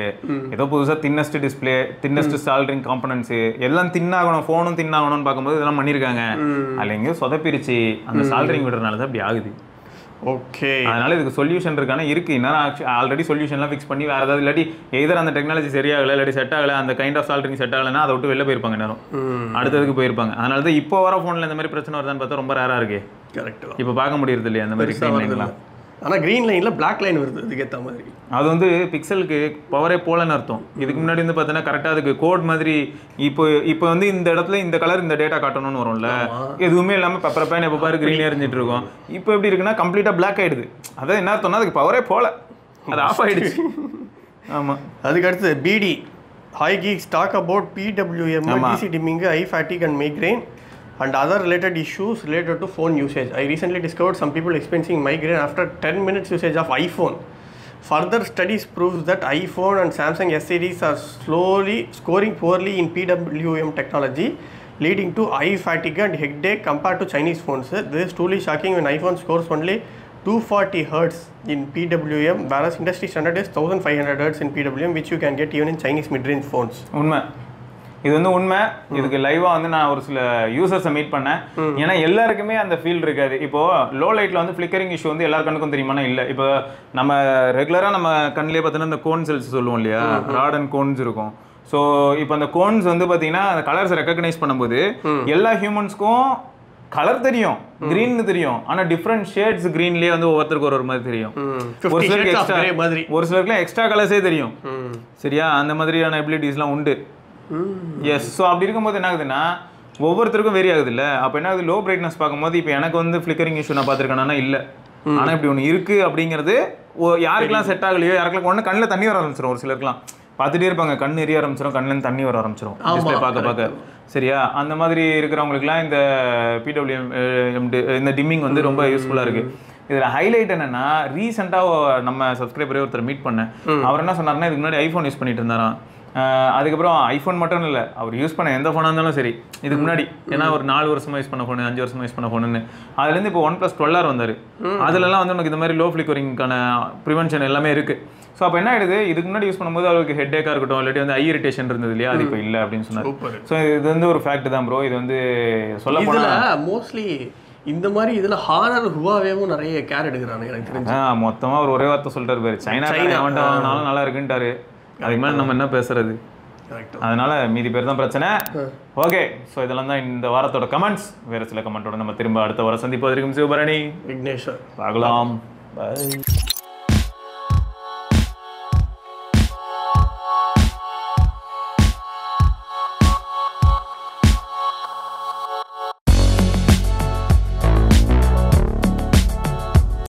ஏதோ புதுசாக thinnest display, thinnest soldering components எல்லாம் தின்னாகணும், ஃபோனும் தின்னாகணும்னு பார்க்கும்போது இதெல்லாம் பண்ணியிருக்காங்க. அதில் எங்கேயோ சொதப்பிருச்சு, அந்த சால்ட்ரிங் விடுறதுனால தான் அப்படி ஆகுது. ஓகே, அதனால இதுக்கு சொல்யூஷன் இருக்கான இருக்கு. இன்னும் ஆல்ரெடி சொல்யூஷன்லாம் ஃபிக்ஸ் பண்ணி வேறு ஏதாவது இல்லாட்டி எதர் அந்த டெக்னாலஜி சரியாகலை, இல்லாட்டி செட் ஆகலை, அந்த கைண்ட் ஆஃப் சால்ட்ரிங் செட் ஆகலைன்னா அதை விட்டு வெளில போயிருப்பாங்க, நேரம் அடுத்ததுக்கு போயிருப்பாங்க. அதனால தான் இப்போ வர ஃபோனில் இந்த மாதிரி பிரச்சனை வருதான்னு பார்த்தா ரொம்ப ரேராக இருக்கு. கரெக்ட். இப்போ பார்க்க முடியறது இல்லையா அந்த மாதிரி க்ரீன் லைன்லாம். ஆனால் க்ரீன் லைனில் பிளாக் லைன் வருது, அதுக்கேற்ற மாதிரி. அது வந்து பிக்சலுக்கு பவரே போலன்னு அர்த்தம். இதுக்கு முன்னாடி வந்து பார்த்தீங்கன்னா கரெக்டாக அதுக்கு கோட் மாதிரி இப்போ வந்து இந்த இடத்துல இந்த கலர் இந்த டேட்டா காட்டணும்னு வரும்ல, எதுவுமே இல்லாமல் பெப்பரப்பேன் எப்போ பாரு க்ரீன் எரிஞ்சிட்டு இருக்கும். இப்போ எப்படி இருக்குன்னா கம்ப்ளீட்டாக பிளாக் ஆகிடுது. அதான் என்ன அர்த்தம்னா அதுக்கு பவரே போல, அது ஆஃப் ஆகிடுச்சு. ஆமாம். அதுக்கடுத்து BD hi geeks talk about PWM, DC dimming, eye fatigue and migraine and other related issues related to phone usage. I recently discovered some people experiencing migraine after 10 minutes usage of iPhone. Further studies proves that iPhone and Samsung S series are slowly scoring poorly in PWM technology, leading to eye fatigue and headache compared to Chinese phones. This is truly shocking when iPhone scores only 240 Hz in PWM, whereas industry standard is 1500 Hz in PWM, which you can get even in Chinese mid-range phones. உண்மை, இது வந்து உண்மை. இதுக்கு லைவாக வந்து நான் ஒரு சில யூசர்ஸை மீட் பண்ணேன். ஏன்னா எல்லாருக்குமே அந்த ஃபீல் இருக்காது. இப்போ லோ லைட்டில் வந்து ஃப்ளிக்கரிங் இஷ்யூ வந்து எல்லா கண்ணுக்கும் தெரியுமானா இல்லை. இப்போ நம்ம ரெகுலராக நம்ம கண்ணிலே பார்த்தோன்னா இந்த கோன் செல்ஸ் சொல்லுவோம் இல்லையா, ராட் அண்ட் கோன்ஸ் இருக்கும். ஸோ இப்போ அந்த கோன்ஸ் வந்து பார்த்தீங்கன்னா அந்த கலர்ஸை ரெக்கக்னைஸ் பண்ணும்போது எல்லா ஹியூமன்ஸ்க்கும் கலர் தெரியும், கிரீன் தெரியும், ஆனா டிஃப்ரெண்ட் ஷேட்ஸ் கிரீன்லயே வந்து ஒவ்வொருத்தருக்கு ஒரு மாதிரி தெரியும். ஒரு சிலருக்கு எக்ஸ்ட்ரா, ஒரு சிலருக்கு எக்ஸ்ட்ரா கலர்ஸே தெரியும். சரியா, அந்த மாதிரியான எபிலிட்டிஸ்லாம் உண்டு. எஸ். ஸோ அப்படி இருக்கும்போது என்ன ஆகுதுன்னா ஒவ்வொருத்தருக்கும் வெரி ஆகுது இல்லை. அப்போ என்ன ஆகுது, லோ பிரைட்னஸ் பார்க்கும்போது இப்போ எனக்கு வந்து ஃப்ளிக்கரிங் இஷ்யூ நான் பார்த்துருக்கேன்னா இல்லை, ஆனால் இப்படி ஒன்று இருக்குது அப்படிங்கிறது யாருக்கெல்லாம் செட் ஆகலையோ, யாருக்கெல்லாம் ஒன்று கண்ணில் தண்ணி வர ஆரம்பிச்சிடும். ஒரு சிலருக்குலாம் பார்த்துட்டே இருப்பாங்க, கண் எரிய ஆரம்பிச்சிடும், கண்ணிலேருந்து தண்ணி வர ஆரம்பிச்சிடும் டிஸ்பிளே பார்க்க. சரியா, அந்த மாதிரி இருக்கிறவங்களுக்குலாம் இந்த PWM இந்த டிம்மிங் வந்து ரொம்ப யூஸ்ஃபுல்லாக இருக்குது. இதில் ஹைலைட் என்னென்னா, ரீசெண்டாக நம்ம சப்ஸ்கிரைபரே ஒருத்தர் மீட் பண்ணேன். அவர் என்ன சொன்னார்னா, இதுக்கு முன்னாடி ஐஃபோன் யூஸ் பண்ணிட்டு இருந்தாராம். அதுக்கப்புறம் ஐஃபோன் மட்டும் இல்லை, அவர் யூஸ் பண்ண எந்த ஃபோனாக இருந்தாலும் சரி, இதுக்கு முன்னாடி ஏன்னா ஒரு 4 வருஷமா யூஸ் பண்ண ஃபோனு, 5 வருஷமா யூஸ் பண்ண ஃபோனுன்னு, அதுலேருந்து இப்போ OnePlus 12R வந்தார். அதுலலாம் வந்து நமக்கு இந்த மாதிரி லோ ஃப்ளிக்கரிங்கான ப்ரிவென்ஷன் எல்லாமே இருக்குது. ஸோ அப்போ என்ன ஆகிடுது, இதுக்கு முன்னாடி யூஸ் பண்ணும்போது அவருக்கு ஹெட்டேக்காக இருக்கட்டும், இல்லாட்டி வந்து ஐ இரிட்டேஷன் இருந்தது இல்லையா, அது இப்போ இல்லை அப்படின்னு சொன்னார். ஸோ இது வந்து ஒரு ஃபேக்ட் தான் ப்ரோ. இது வந்து சொல்ல போனால் மோஸ்ட்லி இந்த மாதிரி இதில் ஹானர் ஹுவாவேவும் நிறைய கேர் எடுக்கிறாங்க எனக்கு தெரிஞ்சு. மொத்தமாக ஒரு ஒரே வார்த்தை சொல்லிட்டாரு பேர், சைனா வாங்கினாலும் நல்லா இருக்குன்ட்டாரு. அதுக்கு மேலே நம்ம என்ன பேசுறது? அதனால மீதி பேர் தான் பிரச்சனை. ஓகே, ஸோ இதெல்லாம் தான் இந்த வாரத்தோட கமெண்ட்ஸ். வேறு சில கமெண்ட்டோட நம்ம திரும்ப அடுத்த வாரம் சந்திப்பதற்கும் சிவபரணி விக்னேஸ்வர் பார்க்கலாம். பாய்.